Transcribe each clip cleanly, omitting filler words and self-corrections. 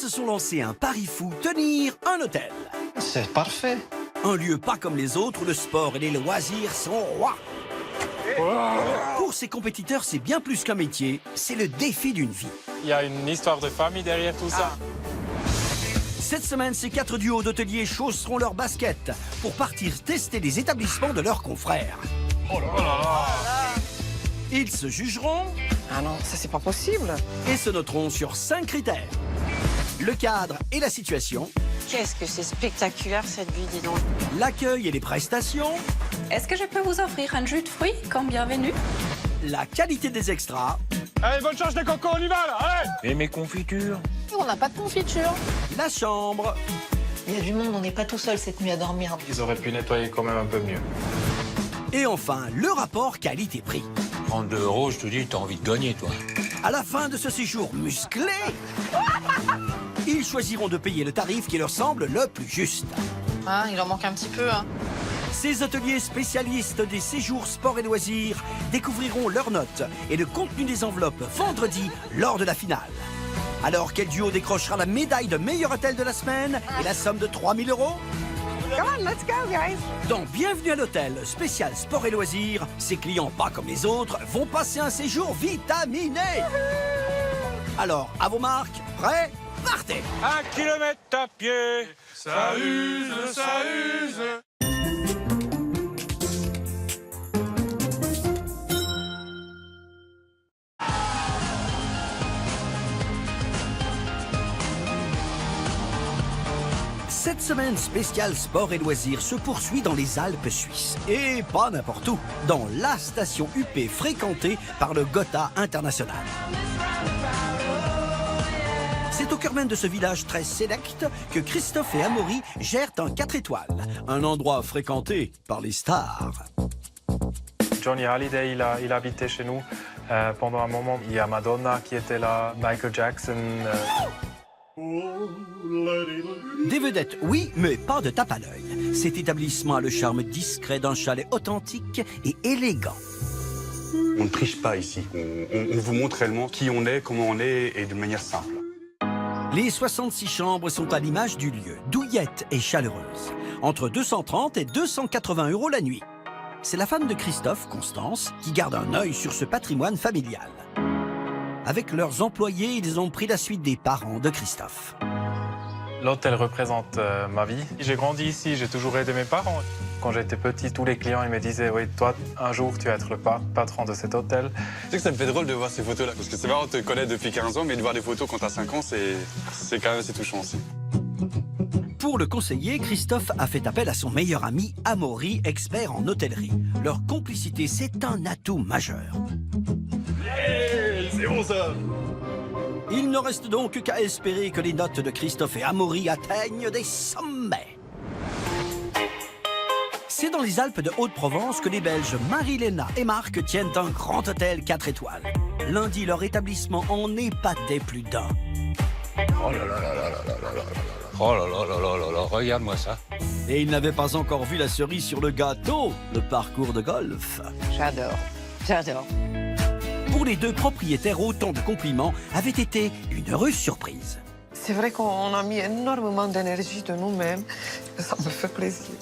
se sont lancés un pari fou, tenir un hôtel. C'est parfait. Un lieu pas comme les autres où le sport et les loisirs sont rois. Pour ces compétiteurs, c'est bien plus qu'un métier, c'est le défi d'une vie. Il y a une histoire de famille derrière tout ça. Cette semaine, ces 4 duos d'hôteliers chausseront leurs baskets pour partir tester les établissements de leurs confrères. Oh là là. Ils se jugeront Ah non, ça c'est pas possible. et se noteront sur 5 critères. Le cadre et la situation, Qu'est-ce que c'est spectaculaire cette vie, dis donc. l'accueil et les prestations, Est-ce que je peux vous offrir un jus de fruits comme bienvenue? la qualité des extras, Allez, bonne chance les cocos, on y va là, allez. Et mes confitures? On n'a pas de confiture. la chambre Il y a du monde, on n'est pas tout seul cette nuit à dormir. Ils auraient pu nettoyer quand même un peu mieux. et enfin le rapport qualité-prix. 32 €, je te dis, t'as envie de gagner, toi. À la fin de ce séjour musclé, ils choisiront de payer le tarif qui leur semble le plus juste. Ah, il en manque un petit peu. Hein. Ces hôteliers spécialistes des séjours sport et loisirs découvriront leurs notes et le contenu des enveloppes vendredi lors de la finale. Alors quel duo décrochera la médaille de meilleur hôtel de la semaine et la somme de 3 000 €? Come on, let's go, guys. Dans Bienvenue à l'hôtel spécial sport et loisirs, ces clients pas comme les autres vont passer un séjour vitaminé. Alors, à vos marques, prêts, partez! 1 kilomètre à pied, ça use, ça use. Cette semaine spéciale sport et loisirs se poursuit dans les Alpes suisses. Et pas n'importe où, dans la station UP fréquentée par le Gotha International. C'est au cœur même de ce village très sélect que Christophe et Amaury gèrent un 4 étoiles. Un endroit fréquenté par les stars. Johnny Hallyday, il habitait chez nous pendant un moment. Il y a Madonna qui était là, Michael Jackson. Des vedettes, oui, mais pas de tape à l'œil. Cet établissement a le charme discret d'un chalet authentique et élégant. On ne triche pas ici. On vous montre réellement qui on est, comment on est et de manière simple. Les 66 chambres sont à l'image du lieu, douillette et chaleureuse. Entre 230 et 280 € la nuit. C'est la femme de Christophe, Constance, qui garde un œil sur ce patrimoine familial. Avec leurs employés, ils ont pris la suite des parents de Christophe. L'hôtel représente ma vie. J'ai grandi ici, j'ai toujours aidé mes parents. Quand j'étais petit, tous les clients ils me disaient « Oui, toi, un jour, tu vas être le patron de cet hôtel. » Tu sais que ça me fait drôle de voir ces photos-là, parce que c'est marrant, on te connaît depuis 15 ans, mais de voir des photos quand t'as 5 ans, c'est quand même assez touchant aussi. Pour le conseiller, Christophe a fait appel à son meilleur ami, Amaury, expert en hôtellerie. Leur complicité, c'est un atout majeur. C'est bon ça! Il ne reste donc qu'à espérer que les notes de Christophe et Amaury atteignent des sommets. C'est dans les Alpes de Haute-Provence que les Belges Marie-Léna et Marc tiennent un grand hôtel 4 étoiles. Lundi, leur établissement en épatait plus d'un. Oh là là là là là là là là là. Oh là là là là là là, regarde-moi ça. Et ils n'avaient pas encore vu la cerise sur le gâteau, le parcours de golf. J'adore. J'adore. Pour les deux propriétaires, autant de compliments avaient été une heureuse surprise. C'est vrai qu'on a mis énormément d'énergie de nous-mêmes. Ça me fait plaisir.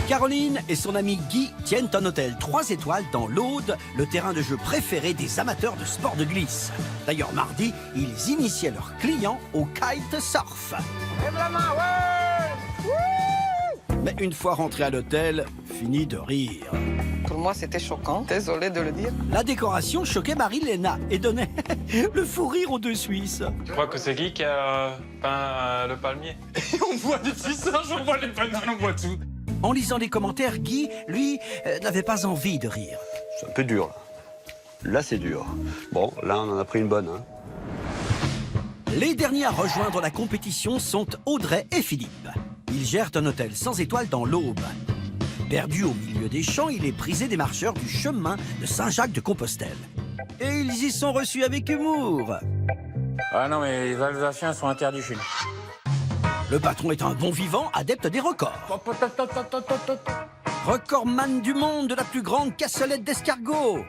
Caroline et son ami Guy tiennent un hôtel 3 étoiles dans l'Aude, le terrain de jeu préféré des amateurs de sport de glisse. D'ailleurs, mardi, ils initiaient leurs clients au kite surf. Mais une fois rentrés à l'hôtel, fini de rire. Pour moi, c'était choquant. Désolée de le dire. La décoration choquait Marie-Léna et donnait le fou rire aux deux Suisses. Je crois que c'est Guy qui a peint le palmier. On voit des tissages, on voit les palmiers, on voit tout. En lisant les commentaires, Guy, lui, n'avait pas envie de rire. C'est un peu dur là. Là c'est dur. Bon, là on en a pris une bonne. Hein. Les derniers à rejoindre la compétition sont Audrey et Philippe. Ils gèrent un hôtel sans étoiles dans l'Aube. Perdu au milieu des champs, il est prisé des marcheurs du chemin de Saint-Jacques-de-Compostelle. Et ils y sont reçus avec humour. Ah non, mais les Alsaciens sont interdits chez nous. Le patron est un bon vivant, adepte des records. Recordman du monde de la plus grande cassolette d'escargot.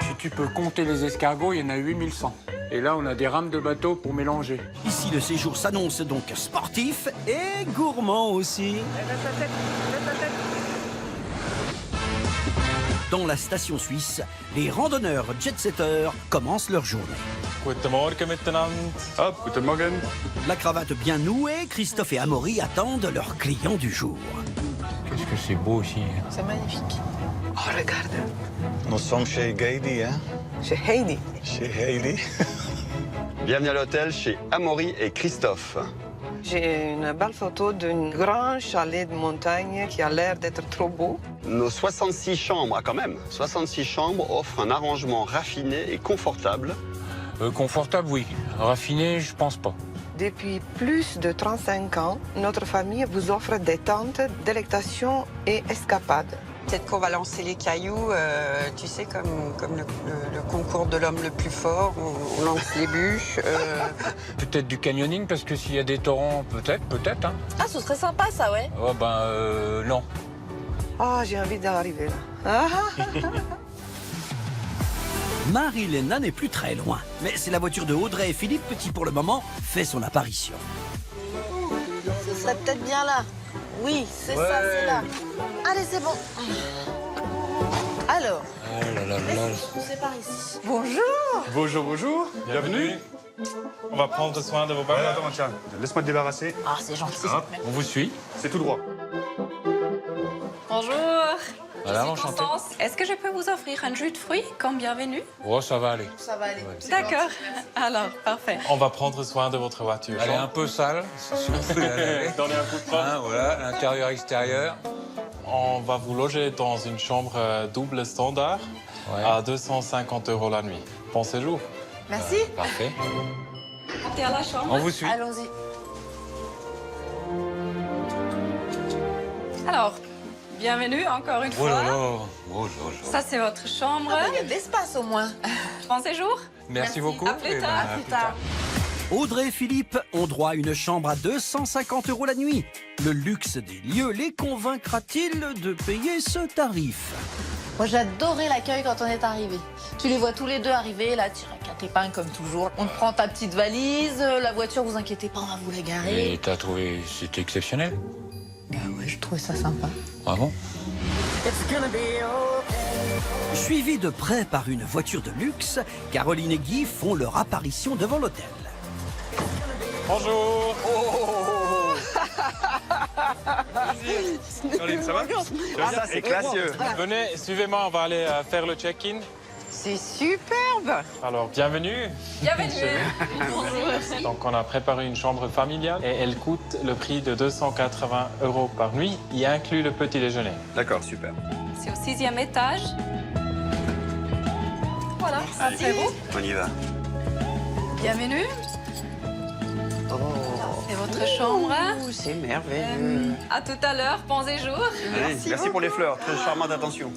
Si tu peux compter les escargots, il y en a 8100. Et là, on a des rames de bateau pour mélanger. Ici, le séjour s'annonce donc sportif et gourmand aussi. Dans la station suisse, les randonneurs jet-setters commencent leur journée. Guten Morgen miteinander. Hop, guten Morgen. La cravate bien nouée, Christophe et Amaury attendent leurs clients du jour. Qu'est-ce que c'est beau aussi. C'est magnifique. Oh, regarde. Nous sommes chez Gaidi, hein? Chez Heidi. Chez Heidi. Bienvenue à l'hôtel chez Amaury et Christophe. J'ai une belle photo d'un grand chalet de montagne qui a l'air d'être trop beau. Nos 66 chambres, quand même, 66 chambres offrent un arrangement raffiné et confortable. Confortable, oui. Raffiné, je pense pas. Depuis plus de 35 ans, notre famille vous offre des tentes, délectation et escapades. Peut-être qu'on va lancer les cailloux, tu sais, comme le concours de l'homme le plus fort, on lance les bûches. Peut-être du canyoning, parce que s'il y a des torrents, peut-être, hein. Ah, ce serait sympa, ça, ouais. Oh, non. Ah, j'ai envie d'arriver là. Marie-Léna n'est plus très loin, mais c'est la voiture de Audrey et Philippe qui, pour le moment, fait son apparition. Ce serait peut-être bien là. Oui, c'est ça, c'est là. Allez, c'est bon. Alors, Oh là là là. c'est par ici. Bonjour, bonjour. Bienvenue. On va prendre soin de vos bagages. Attends, tiens, laisse-moi te débarrasser. Ah, c'est gentil. On vous suit. C'est tout droit. Bonjour. Voilà, Je suis enchanté. Constance. Est-ce que je peux vous offrir un jus de fruits comme bienvenue? Oh, ça va aller. Ça va aller. D'accord. Alors, parfait. On va prendre soin de votre voiture. Elle est un peu sale, si on peut la laver. Donnez un coup de frein. Hein, voilà, l'intérieur, extérieur. On va vous loger dans une chambre double standard Ouais. à 250 € la nuit. Bon séjour. Merci. Parfait. Montez à la chambre. On vous suit. Allons-y. Alors, bienvenue encore une Oh là fois. là. Oh là là. Ça, c'est votre chambre. Il y a de l'espace au moins. Bon séjour. Merci beaucoup. À plus Et tard. à plus tard. Audrey et Philippe ont droit à une chambre à 250 € la nuit. Le luxe des lieux les convaincra-t-il de payer ce tarif? Moi, j'adorais l'accueil quand on est arrivé. Tu les vois tous les deux arriver, là, tu avec tes épingle comme toujours. On te prend ta petite valise, la voiture, vous inquiétez pas, on va vous la garer. Et t'as trouvé, c'était exceptionnel. Ah ouais, je trouvais ça sympa. Vraiment. Suivis de près par une voiture de luxe, Caroline et Guy font leur apparition devant l'hôtel. Bonjour. Caroline, ça va? Ah, ça, c'est classieux. Venez, suivez-moi, on va aller faire le check-in. C'est superbe. Alors, bienvenue. Bienvenue. Bonjour. Donc, on a préparé une chambre familiale et elle coûte le prix de 280 € par nuit, y inclut le petit déjeuner. D'accord, super. C'est au 6e étage. Voilà, c'est bon. On y va. Bienvenue. Oh, C'est votre chambre. c'est merveilleux. À tout à l'heure. Bon séjour. Merci pour les fleurs, très charmante attention.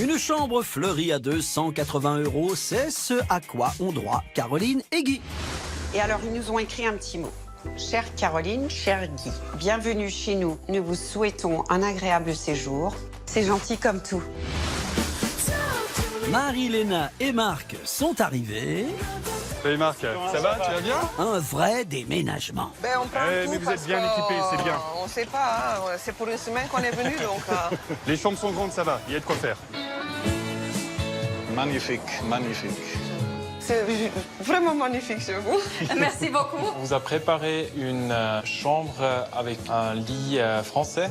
Une chambre fleurie à 280 €, c'est ce à quoi ont droit Caroline et Guy. Et alors, ils nous ont écrit un petit mot. Chère Caroline, cher Guy, bienvenue chez nous. Nous vous souhaitons un agréable séjour. C'est gentil comme tout. Marie-Léna et Marc sont arrivés. Salut Marc, ça va? Tu vas bien? Un vrai déménagement. Ben, on prend Eh, tout mais vous parce êtes bien que, équipés, c'est bien. On sait pas, hein, c'est pour une semaine qu'on est venu, donc... Les chambres sont grandes, ça va, il y a de quoi faire. Magnifique, magnifique. c'est vraiment magnifique chez vous. Merci beaucoup. On vous a préparé une chambre avec un lit français.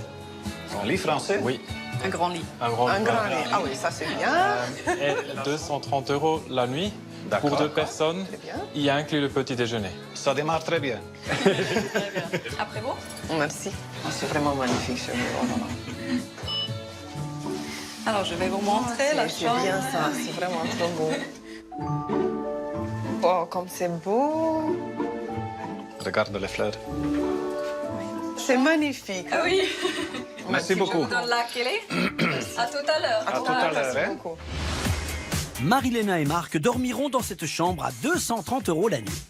Un lit français? Oui, Un grand lit. un grand Un grand lit. Ah oui, ça c'est bien. Et 230 € la nuit D'accord. pour 2 personnes. C'est bien. Y inclut le petit déjeuner. Ça démarre très bien. Après vous? Merci. Ah, c'est vraiment magnifique chez vous. Oh là là. Alors, je vais vous montrer la C'est chambre. bien ça, c'est vraiment trop beau. Oh, comme c'est beau. Regarde les fleurs. C'est magnifique. Ah oui. Merci Je beaucoup. vous donne la clé. À tout à l'heure. À tout à l'heure, Merci hein. beaucoup. Marie-Léna et Marc dormiront dans cette chambre à 230 € la nuit.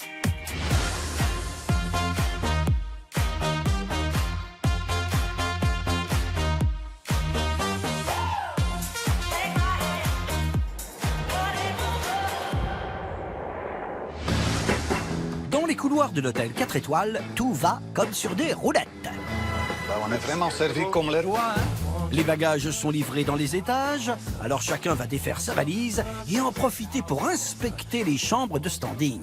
couloirs de l'hôtel 4 étoiles, tout va comme sur des roulettes. On est vraiment servi comme les rois, hein. Les bagages sont livrés dans les étages, alors chacun va défaire sa valise et en profiter pour inspecter les chambres de standing.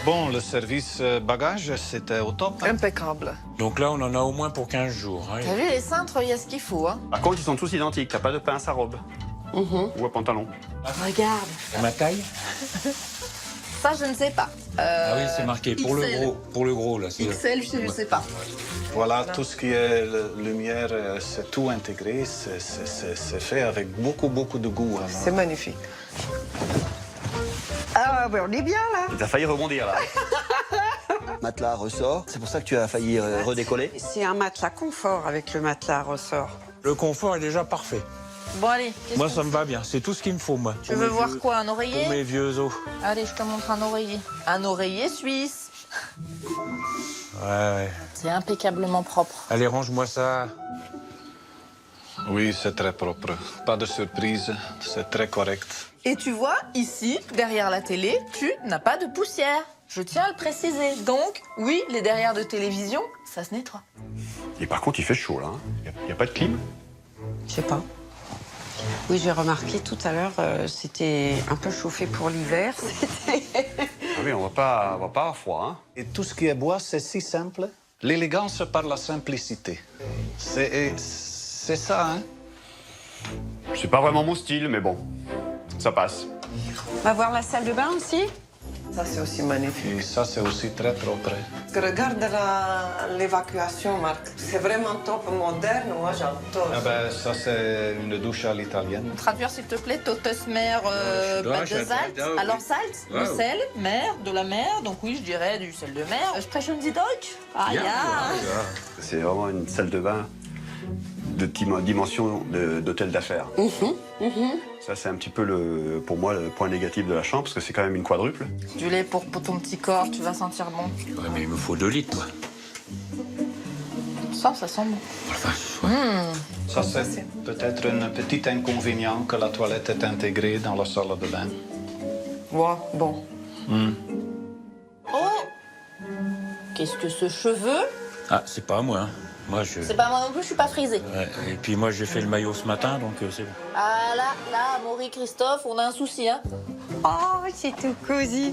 Bon, le service bagage, c'était au top. Impeccable. Donc là, on en a au moins pour 15 jours. Hein. T'as vu les cintres, il y a ce qu'il faut. Hein. Par contre, ils sont tous identiques. T'as pas de pince à robe ou à pantalon. Regarde. Ma taille? Ça, je ne sais pas. Ah oui, c'est marqué pour XL. le gros. Pour le gros, là. XL, je ne sais pas. Voilà, tout ce qui est lumière, c'est tout intégré. C'est fait avec beaucoup de goût. Hein. C'est magnifique. Ah, ben on est bien là. T'as failli rebondir là. Matelas ressort, c'est pour ça que tu as failli redécoller. C'est un matelas confort avec le matelas ressort. Le confort est déjà parfait. Bon, allez. Moi, ça me va bien. C'est tout ce qu'il me faut, moi. Tu veux voir quoi, un oreiller? Pour mes vieux os. Allez, je te montre un oreiller. Un oreiller suisse. Ouais. C'est impeccablement propre. Allez, range-moi ça. Oui, c'est très propre. Pas de surprise, c'est très correct. Et tu vois, ici, derrière la télé, tu n'as pas de poussière. Je tiens à le préciser. Donc, oui, les derrières de télévision, ça se nettoie. Et par contre, il fait chaud là. Il y a pas de clim. Je sais pas. Oui, j'ai remarqué tout à l'heure, c'était un peu chauffé pour l'hiver. Ah oui, on va pas avoir froid. Hein. Et tout ce qui est bois, c'est si simple. L'élégance par la simplicité. C'est ça, hein? C'est pas vraiment mon style, mais bon, ça passe. On va voir la salle de bain aussi. Ça, c'est aussi magnifique. Et ça, c'est aussi très propre. Regarde l'évacuation, Marc. C'est vraiment top, moderne. Moi, j'adore. Ah ben, ça, c'est une douche à l'italienne. Traduire, s'il te plaît, Totes Mer, Bad de Salz. Alors, Salz, le sel, mer, de la mer. Donc, oui, je dirais du sel de mer. Sprechen Sie Deutsch? Ah, ja. C'est vraiment une salle de bain de dimension d'hôtel d'affaires. Ça, c'est un petit peu, pour moi, le point négatif de la chambre, parce que c'est quand même une quadruple. Du lait pour ton petit corps, tu vas sentir bon. Ouais, mais il me faut 2 litres, moi. Ça sent bon. Ça, c'est peut-être un petit inconvénient que la toilette est intégrée dans la salle de bain. Ouais, bon. Oh! Qu'est-ce que ce cheveu? Ah, c'est pas moi, hein. Moi, je... C'est pas moi non plus, je suis pas frisée. Ouais, et puis moi, j'ai fait le maillot ce matin, donc c'est bon. Ah là, Maury, Christophe, on a un souci, hein. Oh, c'est tout cosy.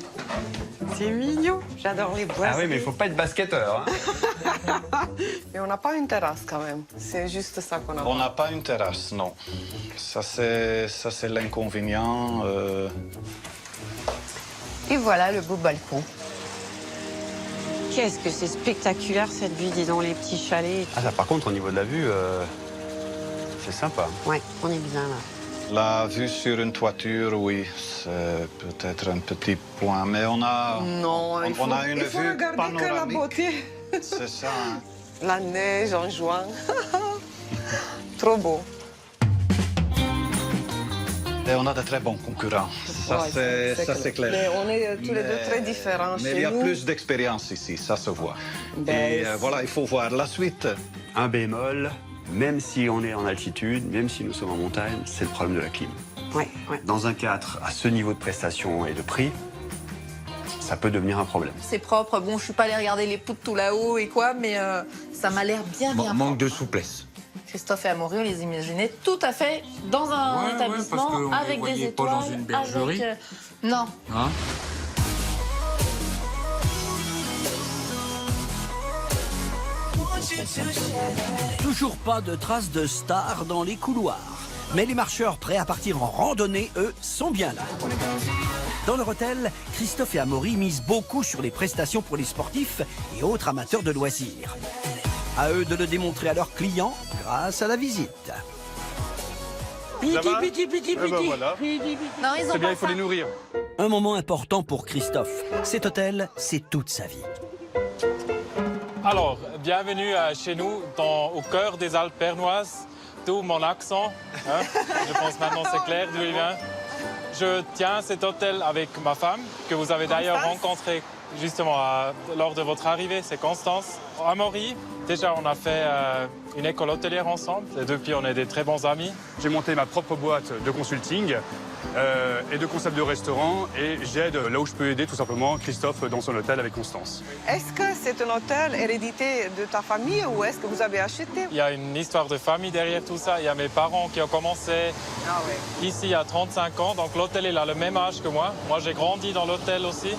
C'est mignon. J'adore les bois. Ah oui, mais il faut pas être basketteur. Hein. Mais on n'a pas une terrasse quand même. C'est juste ça qu'on a. On n'a pas une terrasse, non. Ça, c'est l'inconvénient. Et voilà le beau balcon. Qu'est-ce que c'est spectaculaire cette vue, dis donc, les petits chalets. Ah, ça, par contre, au niveau de la vue, c'est sympa. Ouais, on est bien là. La vue sur une toiture, oui, c'est peut-être un petit point, mais on a, Non, il faut une vue regarder panoramique. que la beauté. C'est ça. Hein. La neige en juin. Trop beau. Et on a de très bons concurrents. Ça, Ouais, c'est clair. Mais on est tous les deux très différents. Mais Chez il y a nous, plus d'expérience ici, ça se voit. Ben, Et voilà, il faut voir la suite. Un bémol, même si on est en altitude, même si nous sommes en montagne, c'est le problème de la clim. Ouais, ouais. Dans un 4, à ce niveau de prestation et de prix, ça peut devenir un problème. C'est propre. Bon, je suis pas allée regarder les poutres tout là-haut et quoi, mais ça m'a l'air bien Manque propre. de souplesse. Christophe et Amaury, on les imaginait tout à fait dans un Ouais, établissement parce qu'on les avec des voyait pas étoiles. dans une bergerie. Avec, non. Hein? Toujours pas de traces de stars dans les couloirs. Mais les marcheurs prêts à partir en randonnée, eux, sont bien là. Dans leur hôtel, Christophe et Amaury misent beaucoup sur les prestations pour les sportifs et autres amateurs de loisirs. À eux de le démontrer à leurs clients grâce à la visite. Voilà. Non, ils ont C'est bien, pas il faut ça. les nourrir. Un moment important pour Christophe. Cet hôtel, c'est toute sa vie. Alors, bienvenue chez nous, au cœur des Alpes bernoises, d'où mon accent. Hein. Je pense maintenant c'est clair d'où il vient. Je tiens cet hôtel avec ma femme, que vous avez d'ailleurs rencontrée justement lors de votre arrivée, c'est Constance. Amaury, déjà on a fait une école hôtelière ensemble et depuis on est des très bons amis. J'ai monté ma propre boîte de consulting et de concept de restaurant. Et j'aide là où je peux aider tout simplement Christophe dans son hôtel avec Constance. Est-ce que c'est un hôtel hérédité de ta famille ou est-ce que vous avez acheté? Il y a une histoire de famille derrière tout ça. Il y a mes parents qui ont commencé ici il y a 35 ans. Donc l'hôtel il a le même âge que moi. Moi j'ai grandi dans l'hôtel aussi.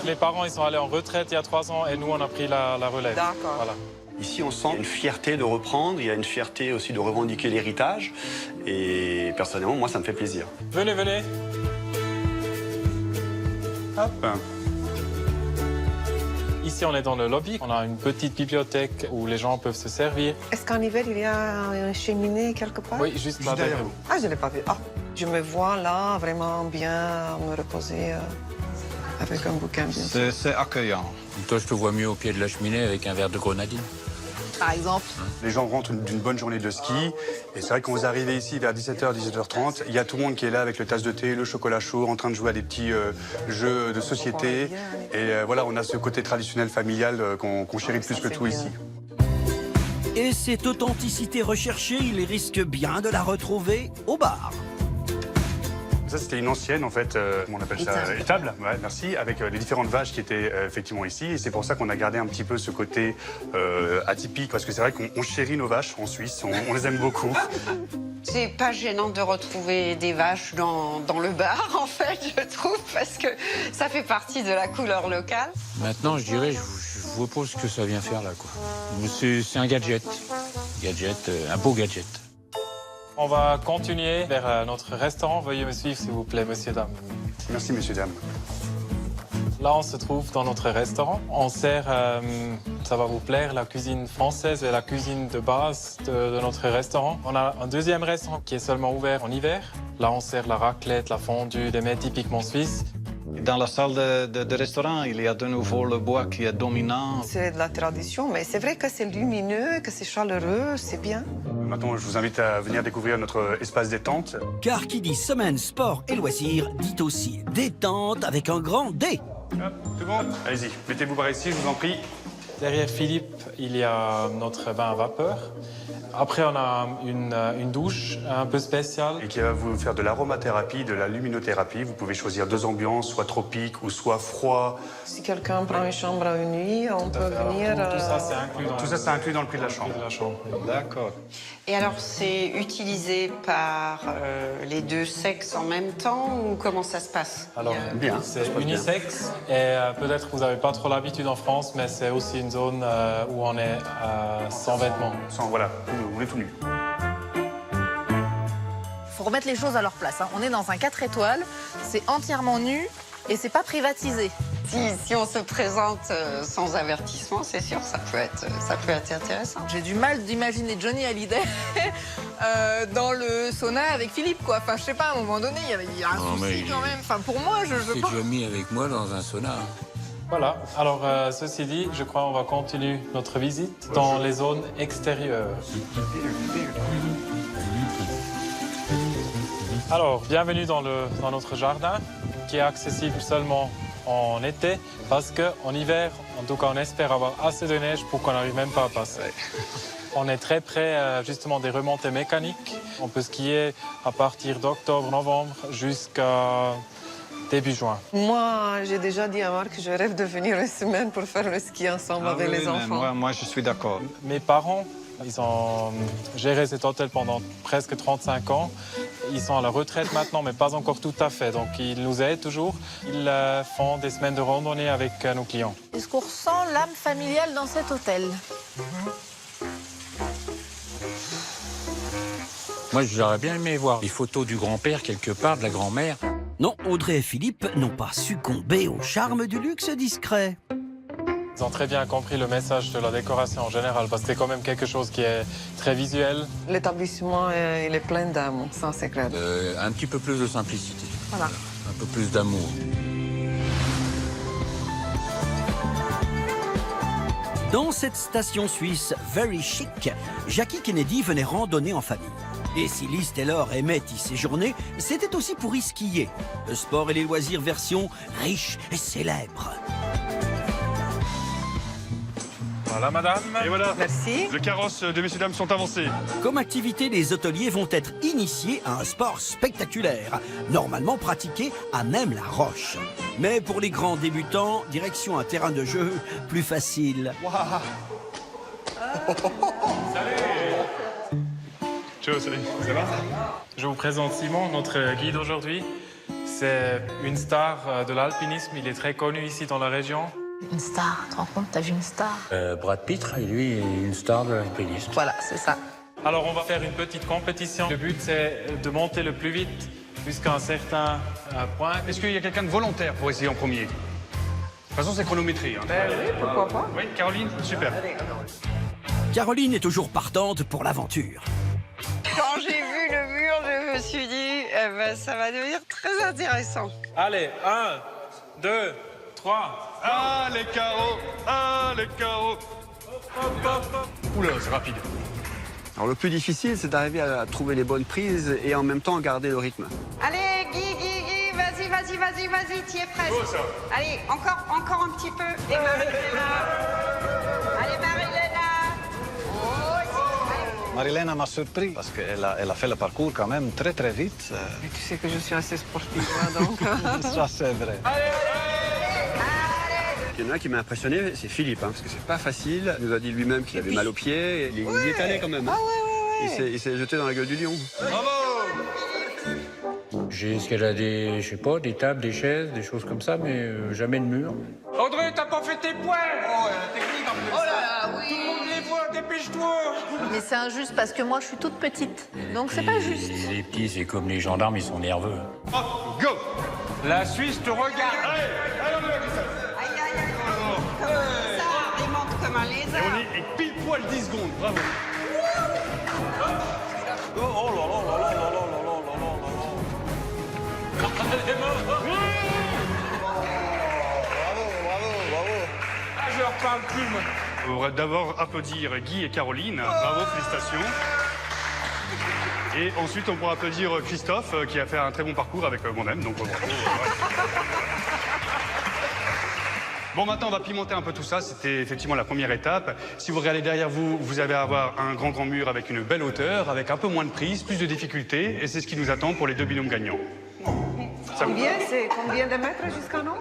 Les parents ils sont allés en retraite il y a 3 ans et nous on a pris la relève. D'accord. Voilà. Ici, on sent une fierté de reprendre, il y a une fierté aussi de revendiquer l'héritage. Et personnellement, moi, ça me fait plaisir. Venez, venez. Hop. Ici, on est dans le lobby. On a une petite bibliothèque où les gens peuvent se servir. Est-ce qu'en hiver, il y a une cheminée quelque part? Oui, juste là derrière vous. Ah, je ne l'ai pas vu. Ah, je me vois là vraiment bien me reposer avec un bouquin. Bien. C'est accueillant. Toi, je te vois mieux au pied de la cheminée avec un verre de grenadine. Par exemple. Les gens rentrent d'une bonne journée de ski. Et c'est vrai que quand vous arrivez ici vers 17h, 17h30, il y a tout le monde qui est là avec le tasse de thé, le chocolat chaud, en train de jouer à des petits jeux de société. Et voilà, on a ce côté traditionnel familial qu'on chérit plus que tout ici. Et cette authenticité recherchée, il risque bien de la retrouver au bar. Ça, c'était une ancienne, en fait, comment on appelle ça? Étable. Ouais, merci, avec les différentes vaches qui étaient effectivement ici. Et c'est pour ça qu'on a gardé un petit peu ce côté atypique, parce que c'est vrai qu'on chérit nos vaches en Suisse, on les aime beaucoup. C'est pas gênant de retrouver des vaches dans le bar, en fait, je trouve, parce que ça fait partie de la couleur locale. Maintenant, je dirais, je vois pas ce que ça vient faire là, quoi. C'est un gadget. Un beau gadget. On va continuer vers notre restaurant. Veuillez me suivre, s'il vous plaît, messieurs, dames. Merci, messieurs, dames. Là, on se trouve dans notre restaurant. On sert, ça va vous plaire, la cuisine française et la cuisine de base de notre restaurant. On a un deuxième restaurant qui est seulement ouvert en hiver. Là, on sert la raclette, la fondue, des mets typiquement suisses. Dans la salle de restaurant, il y a de nouveau le bois qui est dominant. C'est de la tradition, mais c'est vrai que c'est lumineux, que c'est chaleureux, c'est bien. Maintenant, je vous invite à venir découvrir notre espace détente. Car qui dit semaine, sport et loisirs, dit aussi détente avec un grand D. Hop, tout le monde, allez-y, mettez-vous par ici, je vous en prie. Derrière Philippe, il y a notre bain à vapeur. Après, on a une douche un peu spéciale. Et qui va vous faire de l'aromathérapie, de la luminothérapie. Vous pouvez choisir 2 ambiances, soit tropique ou soit froid. Si quelqu'un prend une chambre à une nuit, on peut venir... Tout ça, c'est inclus dans, Tout ça, c'est inclus dans le prix de la chambre. D'accord. Et alors, c'est utilisé par les deux sexes en même temps ou comment ça se passe? Alors, Bien, c'est unisexe et peut-être que vous n'avez pas trop l'habitude en France, mais c'est aussi une zone où on est sans vêtements. Voilà, on est tout nu. Faut remettre les choses à leur place, hein. On est dans un 4 étoiles, c'est entièrement nu et c'est pas privatisé. Si on se présente sans avertissement, c'est sûr, ça peut être intéressant. J'ai du mal d'imaginer Johnny Hallyday dans le sauna avec Philippe, quoi. Enfin, je sais pas, à un moment donné, il y a un souci quand même. Enfin, pour moi, je C'est pense... déjà mis avec moi dans un sauna. Voilà, alors ceci dit, je crois qu'on va continuer notre visite dans les zones extérieures. Alors, bienvenue dans notre jardin qui est accessible seulement en été parce qu'en hiver, en tout cas, on espère avoir assez de neige pour qu'on n'arrive même pas à passer. On est très près justement des remontées mécaniques. On peut skier à partir d'octobre, novembre jusqu'à début juin. Moi, j'ai déjà dit à Marc que je rêve de venir une semaine pour faire le ski ensemble avec les enfants. Moi, je suis d'accord. Mes parents, ils ont géré cet hôtel pendant presque 35 ans. Ils sont à la retraite maintenant, mais pas encore tout à fait. Donc, ils nous aident toujours. Ils font des semaines de randonnée avec nos clients. Est-ce qu'on ressent l'âme familiale dans cet hôtel? Moi, j'aurais bien aimé voir les photos du grand-père quelque part, de la grand-mère. Non, Audrey et Philippe n'ont pas succombé au charme du luxe discret. Ils ont très bien compris le message de la décoration en général, parce que c'est quand même quelque chose qui est très visuel. L'établissement, il est plein d'âme, ça c'est clair. Un petit peu plus de simplicité. Voilà. Un peu plus d'amour. Dans cette station suisse very chic, Jackie Kennedy venait randonner en famille. Et si Liz Taylor aimait y séjourner, c'était aussi pour y skier. Le sport et les loisirs version riche et célèbre. Voilà, madame. Et voilà. Merci. Le carrosse de messieurs dames sont avancés. Comme activité, les hôteliers vont être initiés à un sport spectaculaire, normalement pratiqué à même la roche. Mais pour les grands débutants, direction un terrain de jeu plus facile. Ciao, salut. Ça va? Je vous présente Simon, notre guide aujourd'hui. C'est une star de l'alpinisme. Il est très connu ici dans la région. Une star, tu te rends compte, t'as vu une star? Brad Pitt, lui, est une star de l'alpinisme. Voilà, c'est ça. Alors, on va faire une petite compétition. Le but, c'est de monter le plus vite jusqu'à un certain point. Est-ce qu'il y a quelqu'un de volontaire pour essayer en premier? De toute façon, c'est chronométré. Hein. Oui, pourquoi pas. Oui, Caroline, super. Caroline est toujours partante pour l'aventure. Quand j'ai vu le mur, je me suis dit, eh ben, ça va devenir très intéressant. Allez, 1, 2, 3. Ah, les carreaux! Ah, les carreaux! Oula, c'est rapide. Alors le plus difficile, c'est d'arriver à trouver les bonnes prises et en même temps garder le rythme. Allez, Guy, vas-y, t'y es presque. Oh, ça. Allez, encore un petit peu. Et Marie-Léna. Allez, Marie-Léna. Oh, Marilena m'a surpris parce qu'elle a fait le parcours quand même très très vite. Mais tu sais que je suis assez sportive, moi, donc. Ça c'est vrai. Il y en a un qui m'a impressionné, c'est Philippe, hein, parce que c'est pas facile. Il nous a dit lui-même qu'il avait mal aux pieds. Et il y est allé quand même. Il s'est jeté dans la gueule du lion. J'ai escaladé, je sais pas, des tables, des chaises, des choses comme ça, mais jamais de mur. Audrey, t'as pas fait tes points. Oh, la technique en plus. Oh là là, oui. Tout le monde les voit, dépêche-toi. Mais c'est injuste parce que moi, je suis toute petite. Donc c'est pas juste. Les petits, c'est comme les gendarmes, ils sont nerveux. Oh, go! La Suisse te regarde. Allez, allez, Comme ça, remonte comme un Et lézard. on est pile poil 10 secondes, bravo. Ah, je leur parle plus, moi. On va d'abord applaudir Guy et Caroline. Bravo, félicitations. Et ensuite, on pourra applaudir Christophe, qui a fait un très bon parcours avec moi-même. Donc, bravo. Bon, maintenant, on va pimenter un peu tout ça. C'était effectivement la première étape. Si vous regardez derrière vous, vous allez avoir un grand mur avec une belle hauteur, avec un peu moins de prise, plus de difficultés. Et c'est ce qui nous attend pour les deux binômes gagnants. Ça vous- C'est combien de mètres jusqu'à nous?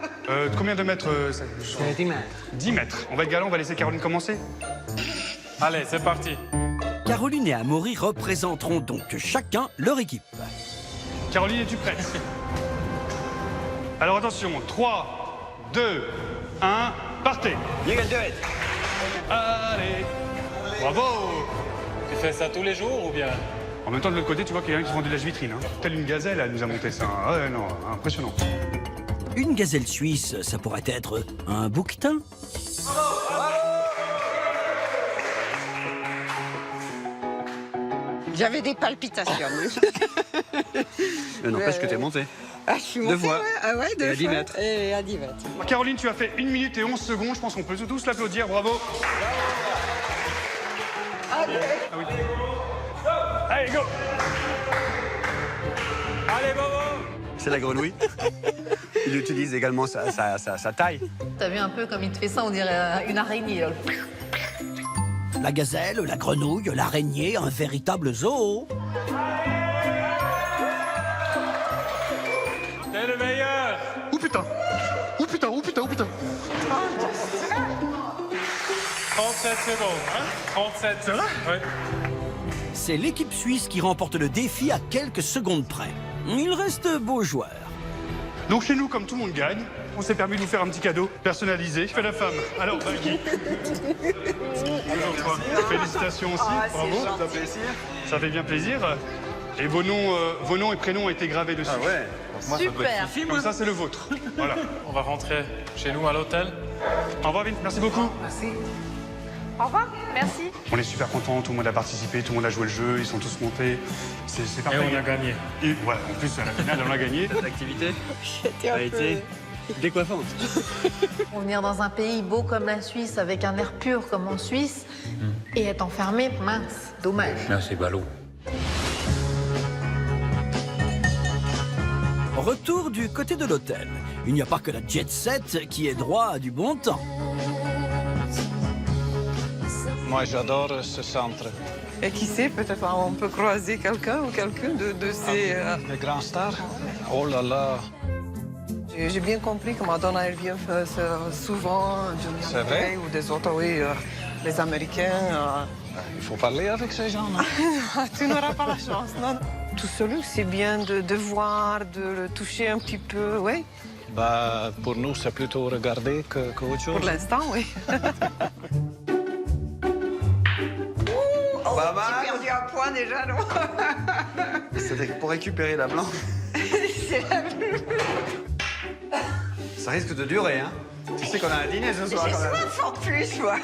Combien de mètres 10 mètres. 10 mètres. On va être galant, on va laisser Caroline commencer. Allez, c'est parti. Caroline et Amaury représenteront donc chacun leur équipe. Caroline, es-tu prête? Alors attention, 3, 2, 1, partez. Allez. Bravo. Tu fais ça tous les jours ou bien? En même temps, de l'autre côté, tu vois qu'il y a un qui vend de la vitrine. Hein. Telle une gazelle, elle nous a monté ça. Ah ouais, non, impressionnant. Une gazelle suisse, ça pourrait être un bouquetin. J'avais des palpitations. Mais n'empêche que t'es monté. Ah, je suis Deux montée, fois. ouais. Ah ouais, deux Et à 10 fois. mètres. Et à 10 mètres. Caroline, tu as fait 1 minute et 11 secondes. Je pense qu'on peut tous l'applaudir. Bravo. Ah oui. Allez, go. Allez, Bobo. C'est la grenouille. Il utilise également sa taille. T'as vu un peu comme il te fait ça, on dirait une araignée. Là. La gazelle, la grenouille, l'araignée, un véritable zoo. T'es le meilleur. Oh putain. Oh putain, oh putain, oh putain. 37 secondes, hein? 37. C'est vrai? Ouais. C'est l'équipe suisse qui remporte le défi à quelques secondes près. Il reste beau joueur. Donc chez nous, comme tout le monde gagne, on s'est permis de vous faire un petit cadeau personnalisé. Je fais la femme. Alors, Guy. Alors, toi, félicitations aussi. Bravo. Ça fait plaisir. Ça fait bien plaisir. Et vos noms et prénoms ont été gravés dessus. Ah ouais. Super. Comme ça, c'est le vôtre. Voilà. On va rentrer chez nous à l'hôtel. Au revoir, Vin. Merci beaucoup. Au revoir. Merci. On est super contents. Tout le monde a participé. Tout le monde a joué le jeu. Ils sont tous montés. C'est Et parfait. on a gagné. Et voilà. En plus, à la finale, on a gagné. Cette activité a été décoiffante. Pour venir dans un pays beau comme la Suisse, avec un air pur comme en Suisse, et être enfermé, mince, dommage. Là, c'est ballot. Retour du côté de l'hôtel. Il n'y a pas que la jet set qui est droit à du bon temps. Moi, j'adore ce centre. Et qui sait, peut-être on peut croiser quelqu'un ou quelqu'un de ces... Les grands stars. Oh là là. J'ai bien compris que Madonna, elle vient souvent, C'est vrai? ou des autres, oui, les Américains. Il faut parler avec ces gens, non? Tu n'auras pas la chance, non? Tout seul, c'est bien de voir, de le toucher un petit peu, oui. Bah, pour nous, c'est plutôt regarder qu'autre chose. Pour l'instant, oui. Pas mal. J'ai perdu un point déjà, non? C'était pour récupérer la blanche. Ça risque de durer, hein. Tu sais qu'on a un dîner ce soir, quand même. Fort plus, moi.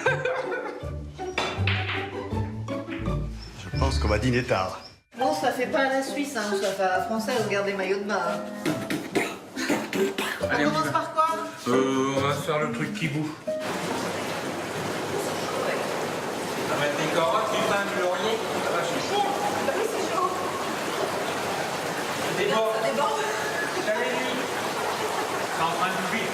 Je pense qu'on va dîner tard. Bon, ça fait pas à la Suisse, hein, ça fait à la française, regarde des maillots de bain. Hein. On commence par quoi? On va se faire le truc qui bouffe. On va mettre des carottes, du pain, du laurier. Ça va, c'est chaud. Bah oui, c'est chaud. Ça déborde. Ça déborde. J'avais dit. C'est en train de bouger.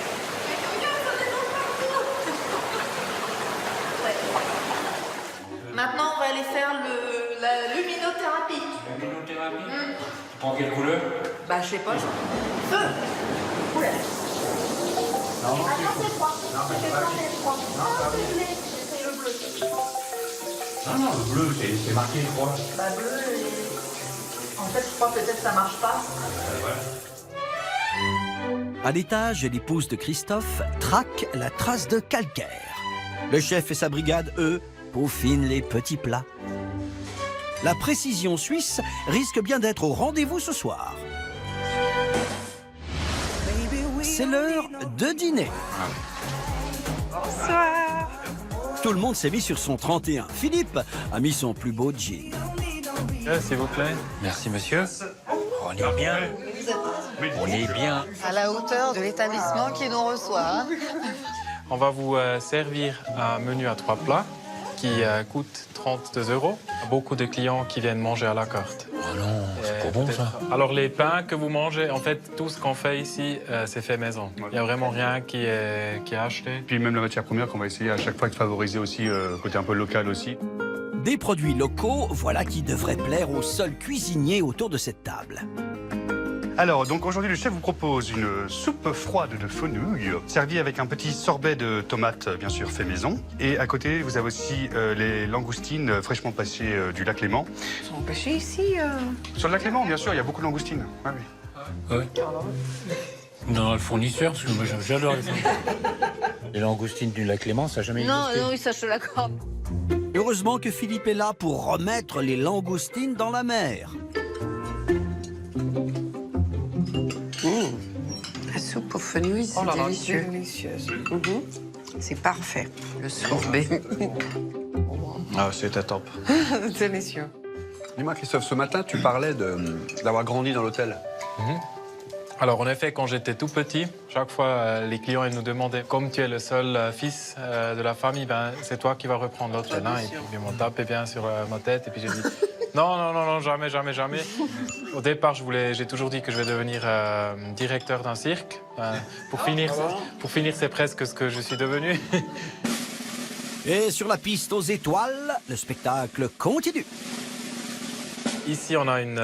Maintenant, on va aller faire la luminothérapie. Luminothérapie. Tu prends quelle couleur? Bah, je sais pas. Feu. Oula. Non, non, c'est froid. Non, mais c'est pas froid. Non, c'est le bleu. Non, non, le bleu, c'est marqué froid. Bah, bleu. En fait, je crois peut-être que ça marche pas. À l'étage, l'épouse de Christophe traque la trace de calcaire. Le chef et sa brigade, eux, peaufinent les petits plats. La précision suisse risque bien d'être au rendez-vous ce soir. C'est l'heure de dîner. Bonsoir. Tout le monde s'est mis sur son 31. Philippe a mis son plus beau jean. S'il vous plaît. Merci, monsieur. On est bien. On est bien. À la hauteur de l'établissement qui nous reçoit. Hein. On va vous servir un menu à 3 plats qui coûte 32 €. Beaucoup de clients qui viennent manger à la carte. Oh non, c'est pas bon ça. Alors les pains que vous mangez, en fait, tout ce qu'on fait ici, c'est fait maison. Il n'y a vraiment rien qui est acheté. Puis même la matière première qu'on va essayer à chaque fois de favoriser aussi, côté un peu local aussi. Des produits locaux, voilà qui devrait plaire aux seuls cuisiniers autour de cette table. Alors, donc aujourd'hui, le chef vous propose une soupe froide de fenouil, servie avec un petit sorbet de tomates, bien sûr, fait maison. Et à côté, vous avez aussi les langoustines fraîchement pêchées du lac Léman. Ils sont pêchés ici. Sur le lac Léman, bien sûr, il y a beaucoup de langoustines. Ah, oui. Ouais. Dans le fournisseur, parce que moi j'adore les fournisseurs. Les langoustines du lac Léman, ça n'a jamais Non, existé. non, oui, ça je te l'accorde. Heureusement que Philippe est là pour remettre les langoustines dans la mer. La soupe au fenouil, c'est Oh là là, c'est délicieux. délicieuse. C'est parfait. Le sorbet. Ah, c'était top. Délicieux. Dis-moi, Christophe, ce matin, tu parlais d'avoir grandi dans l'hôtel. Alors en effet, quand j'étais tout petit, chaque fois les clients ils nous demandaient, comme tu es le seul fils de la famille, ben, c'est toi qui vas reprendre l'hôtel. Hein. Et puis ils m'ont tapé bien sur ma tête et puis j'ai dit non, non, non, non, jamais, jamais, jamais. Au départ, j'ai toujours dit que je vais devenir directeur d'un cirque. Pour finir, c'est presque ce que je suis devenu. Et sur la piste aux étoiles, le spectacle continue. Ici, on a une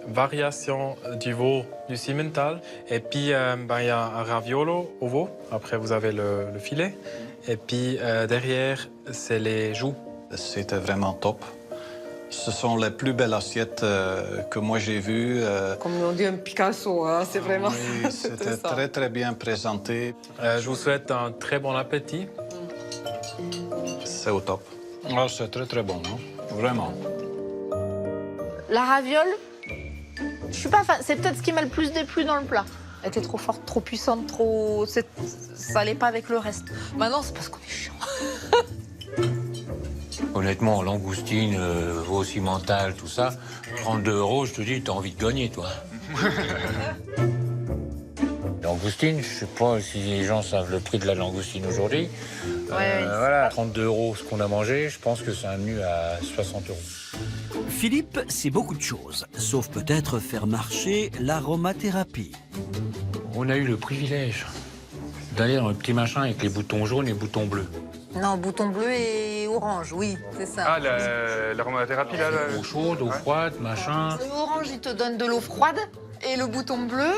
variation du veau du Simmental. Et puis, il y a un raviolo au veau. Après, vous avez le filet. Et puis, derrière, c'est les joues. C'était vraiment top. Ce sont les plus belles assiettes que moi j'ai vues. Comme on dit un Picasso, hein, c'est vraiment Oui, c'était ça. très très bien présenté. Je vous souhaite un très bon appétit. C'est au top. Ah, c'est très très bon, non? Vraiment. La raviole, je suis pas fan. C'est peut-être ce qui m'a le plus déplu dans le plat. Elle était trop forte, trop puissante, trop. Ça allait pas avec le reste. Maintenant, c'est parce qu'on est chiant. Honnêtement, langoustine, veau cimental, tout ça, 32 €, je te dis, t'as envie de gagner, toi. Langoustine, je sais pas si les gens savent le prix de la langoustine aujourd'hui. Voilà, 32 € ce qu'on a mangé, je pense que c'est un menu à 60 €. Philippe, c'est beaucoup de choses, sauf peut-être faire marcher l'aromathérapie. On a eu le privilège d'aller dans le petit machin avec les boutons jaunes et boutons bleus. Non, bouton bleu et orange, oui, c'est ça. Ah, l'aromathérapie, là. Eau chaude, eau froide, machin. Le orange, il te donne de l'eau froide. Et le bouton bleu,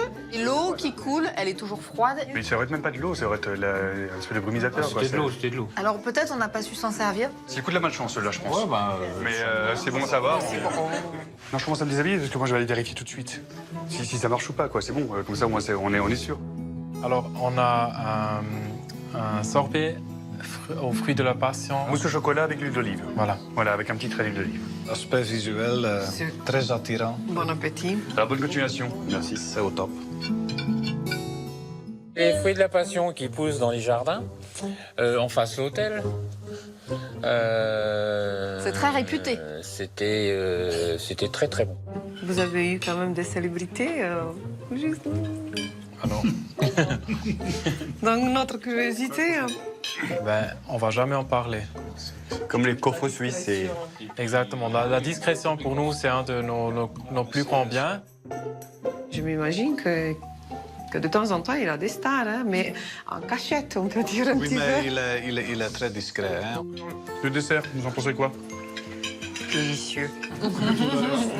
l'eau qui coule, elle est toujours froide. Mais ça aurait être même pas de l'eau, ça aurait été un espèce de brumisateur. C'était de l'eau, c'était de l'eau. Alors peut-être on n'a pas su s'en servir. C'est le coup de la malchance, celui-là, je pense. Ouais, bah, Mais c'est bon à savoir. Non, je commence à me déshabiller parce que moi, je vais aller vérifier tout de suite. Si ça marche ou pas, quoi. C'est bon, comme ça, moi, on est sûr. Alors, on a un sorbet aux fruits de la passion. Mousse au chocolat avec l'huile d'olive. Voilà. Voilà, avec un petit trait d'huile d'olive. L'aspect visuel, très attirant. Bon appétit. La bonne continuation. Merci, c'est au top. Les fruits de la passion qui poussent dans les jardins, en face de l'hôtel. C'est très réputé. C'était très très bon. Vous avez eu quand même des célébrités juste Ah non. dans notre curiosité. Ben, on va jamais en parler. Comme les coffres suisses, c'est... Exactement. La discrétion pour nous, c'est un de nos plus grands biens. Je m'imagine que de temps en temps, il a des stars, hein, mais en cachette, on peut dire un Oui, petit mais peu. il est très discret. Hein. Le dessert, vous en pensez quoi? Délicieux.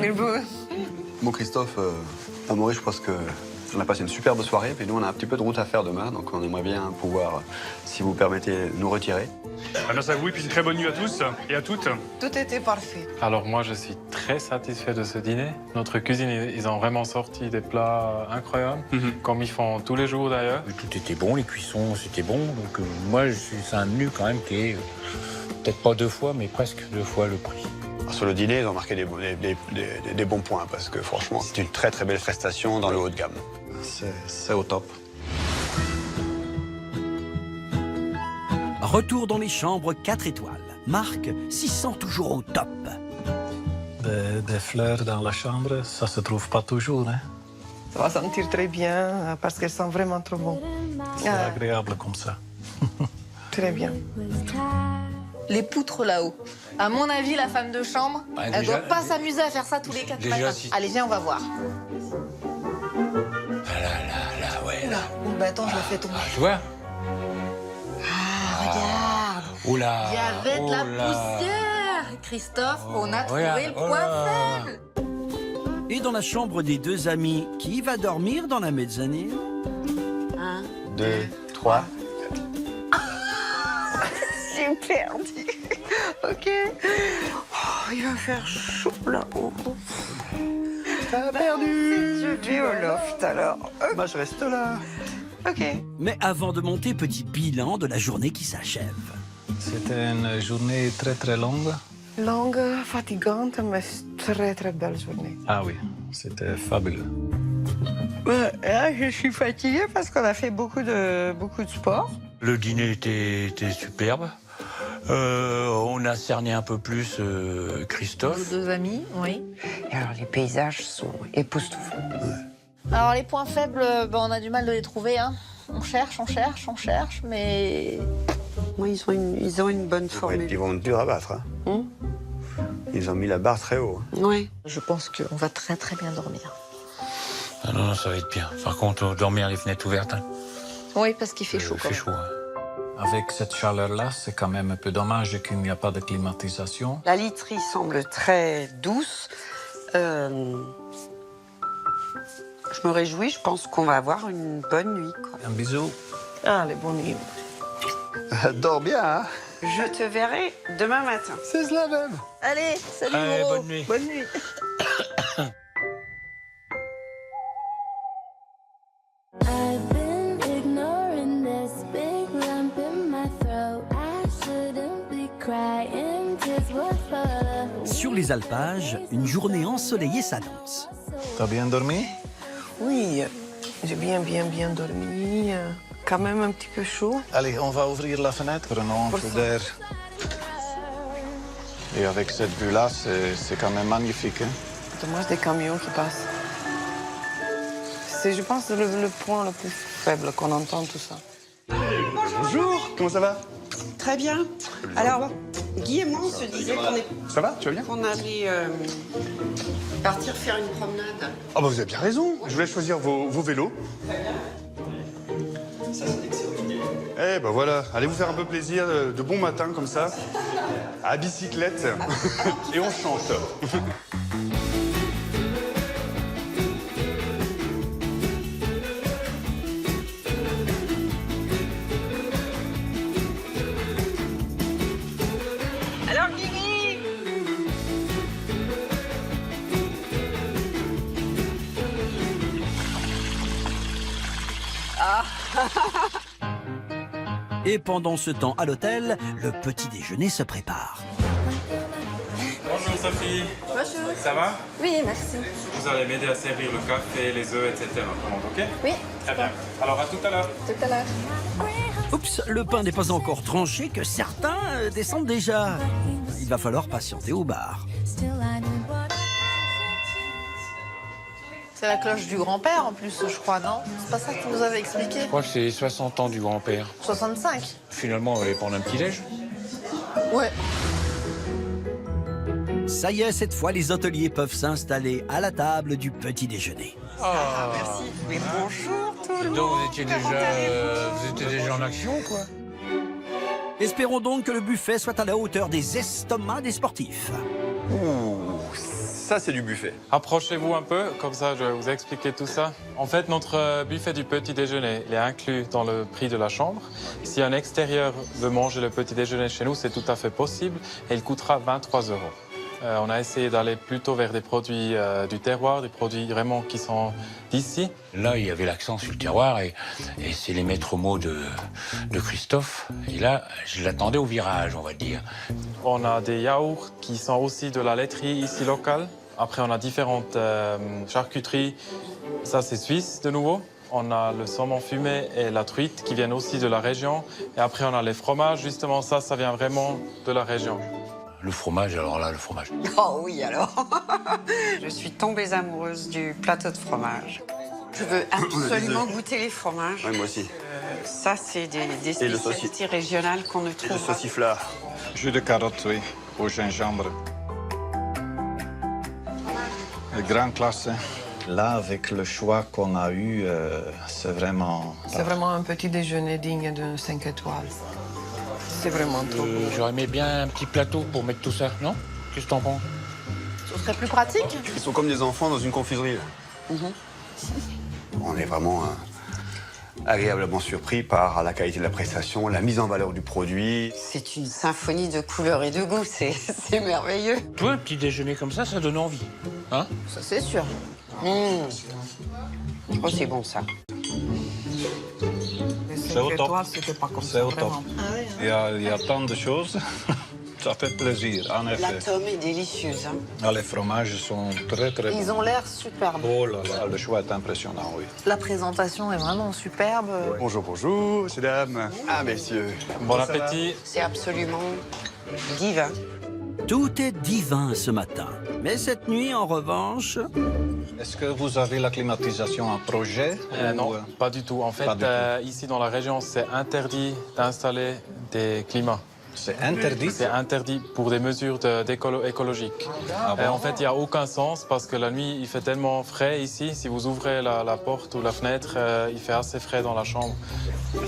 Mais bon. Bon, Christophe, Amaury, je pense qu'on a passé une superbe soirée, puis nous, on a un petit peu de route à faire demain, donc on aimerait bien pouvoir, si vous permettez, nous retirer. Merci à vous et puis une très bonne nuit à tous et à toutes. Tout était parfait. Alors moi, je suis très satisfait de ce dîner. Notre cuisine, ils ont vraiment sorti des plats incroyables, comme ils font tous les jours d'ailleurs. Tout était bon, les cuissons, c'était bon. Donc moi, c'est un menu quand même qui est peut-être pas 2 fois, mais presque 2 fois le prix. Sur le dîner, ils ont marqué des bons points, parce que franchement, c'est une très très belle prestation dans le haut de gamme. C'est au top. Retour dans les chambres 4 étoiles. Marc s'y sent toujours au top. Des fleurs dans la chambre, ça se trouve pas toujours. Hein. Ça va sentir très bien parce qu'elles sont vraiment trop bonnes. C'est agréable comme ça. Très bien. Les poutres là-haut. À mon avis, la femme de chambre, elle déjà, doit pas s'amuser à faire ça tous les 4 déjà, matins. si- Allez, viens, on va voir. Ah là, ouais, là. Bah attends, je la fais tomber. Ah, tu vois? Regarde, Oula! il y avait de la poussière. Christophe, on a trouvé le point faible. Et dans la chambre des 2 amis, qui va dormir dans la mezzanine? 1, 2, 3. Super dit. Ok. Oh, il va faire chaud là-haut. T'as perdu! Je vais au loft alors. Bah, je reste là. Ok. Mais avant de monter, petit bilan de la journée qui s'achève. C'était une journée très très longue. Longue, fatigante, mais très très belle journée. Ah oui, c'était fabuleux. Là, je suis fatiguée parce qu'on a fait beaucoup de sport. Le dîner était superbe. On a cerné un peu plus Christophe. Vos 2 amis, oui. Et alors, les paysages sont époustouflants. Alors les points faibles, on a du mal de les trouver. Hein. On cherche, mais... Moi, ils ont une bonne formule. Ils vont être durs à battre. Hein. Ils ont mis la barre très haut. Oui. Je pense qu'on va très très bien dormir. Ah non, ça va être bien. Par contre, dormir les fenêtres ouvertes. Hein. Oui, parce qu'il fait chaud. Il fait chaud. Hein. Avec cette chaleur-là, c'est quand même un peu dommage qu'il n'y a pas de climatisation. La literie semble très douce. Je me réjouis, je pense qu'on va avoir une bonne nuit. Quoi. Un bisou. Ah, les bonnes nuits. Dors bien, hein? Je te verrai demain matin. C'est cela même. Allez, salut Allez, Moreau. bonne nuit. Bonne nuit. I've been ignoring this big lump in my throat. I shouldn't be crying, tears will fall. Sur les alpages, une journée ensoleillée s'annonce. T'as bien dormi? Oui, j'ai bien dormi. Quand même un petit peu chaud. Allez, on va ouvrir la fenêtre, prenons un peu d'air. Et avec cette vue-là, c'est quand même magnifique. Hein? Dommage des camions qui passent. C'est, je pense, le point le plus faible qu'on entend tout ça. Bonjour, comment ça va? Très bien. Alors, Guy et moi, on se disait Ça va, tu vas bien? qu'on allait partir faire une promenade. Ah bah vous avez bien raison. Je voulais choisir vos vélos. Ça, c'est une excellente idée. Eh ben voilà, allez vous faire un peu plaisir de bon matin comme ça, à bicyclette, et on chante. Alors, Guigui! Et pendant ce temps, à l'hôtel, le petit déjeuner se prépare. Bonjour Sophie. Bonjour. Ça va? Oui, merci. Vous allez m'aider à servir le café, les œufs, etc. Commande, ok? Oui. Très bien. Alors à tout à l'heure. Tout à l'heure. Oups, le pain n'est pas encore tranché que certains descendent déjà. Il va falloir patienter au bar. C'est la cloche du grand-père en plus, je crois, non? C'est pas ça que tu nous avais expliqué? Je crois que c'est les 60 ans du grand-père. 65? Finalement, on va aller prendre un petit déj. Ouais. Ça y est, cette fois, les hôteliers peuvent s'installer à la table du petit déjeuner. Ah, merci. Mais bonjour tout le monde. Vous étiez déjà en action, quoi. Espérons donc que le buffet soit à la hauteur des estomacs des sportifs. Ouh, ça c'est du buffet. Approchez-vous un peu, comme ça je vais vous expliquer tout ça. En fait, notre buffet du petit déjeuner il est inclus dans le prix de la chambre. Si un extérieur veut manger le petit déjeuner chez nous, c'est tout à fait possible et il coûtera 23 €. On a essayé d'aller plutôt vers des produits du terroir, des produits vraiment qui sont d'ici. Là, il y avait l'accent sur le terroir et c'est les maîtres mots de Christophe. Et là, je l'attendais au virage, on va dire. On a des yaourts qui sont aussi de la laiterie ici locale. Après, on a différentes charcuteries. Ça, c'est suisse de nouveau. On a le saumon fumé et la truite qui viennent aussi de la région. Et après, on a les fromages. Justement, ça vient vraiment de la région. Le fromage, alors là, le fromage. Oh oui, alors. Je suis tombée amoureuse du plateau de fromage. Je veux absolument goûter les fromages. Oui, moi aussi. Ça, c'est des spécialités régionales qu'on ne trouve Le pas. sauciflard. Jus de carotte, oui, au gingembre. Grande classe. Hein. Là, avec le choix qu'on a eu, c'est vraiment... C'est vraiment un petit déjeuner digne d'un 5 étoiles. C'est vraiment trop. J'aurais aimé bien un petit plateau pour mettre tout ça, non? Qu'est-ce que t'en penses? Ce serait plus pratique? Ils sont comme des enfants dans une confiserie. Là. On est vraiment agréablement surpris par la qualité de la prestation, la mise en valeur du produit. C'est une symphonie de couleurs et de goûts, c'est merveilleux. Toi, un petit déjeuner comme ça donne envie. Hein? Ça, c'est sûr. Oh, c'est bon, ça. Les 5 étoiles, c'était pas comme ça, C'est au top. vraiment. Il y a tant de choses. Ça fait plaisir, en La effet. tome est délicieuse. Hein. Ah, les fromages sont très, très bons. Ils ont l'air superbes. Oh là là, le choix est impressionnant, oui. La présentation est vraiment superbe. Bonjour, bonjour, messieurs, dames. Ah, messieurs. Bon appétit. C'est absolument divin. Tout est divin ce matin. Mais cette nuit, en revanche... Est-ce que vous avez la climatisation en projet Non, ou, pas du tout. En fait, pas du tout. ici dans la région, c'est interdit d'installer des climats. C'est interdit? C'est interdit pour des mesures écologiques. Ah bon? En fait, il n'y a aucun sens parce que la nuit, il fait tellement frais ici. Si vous ouvrez la porte ou la fenêtre, il fait assez frais dans la chambre.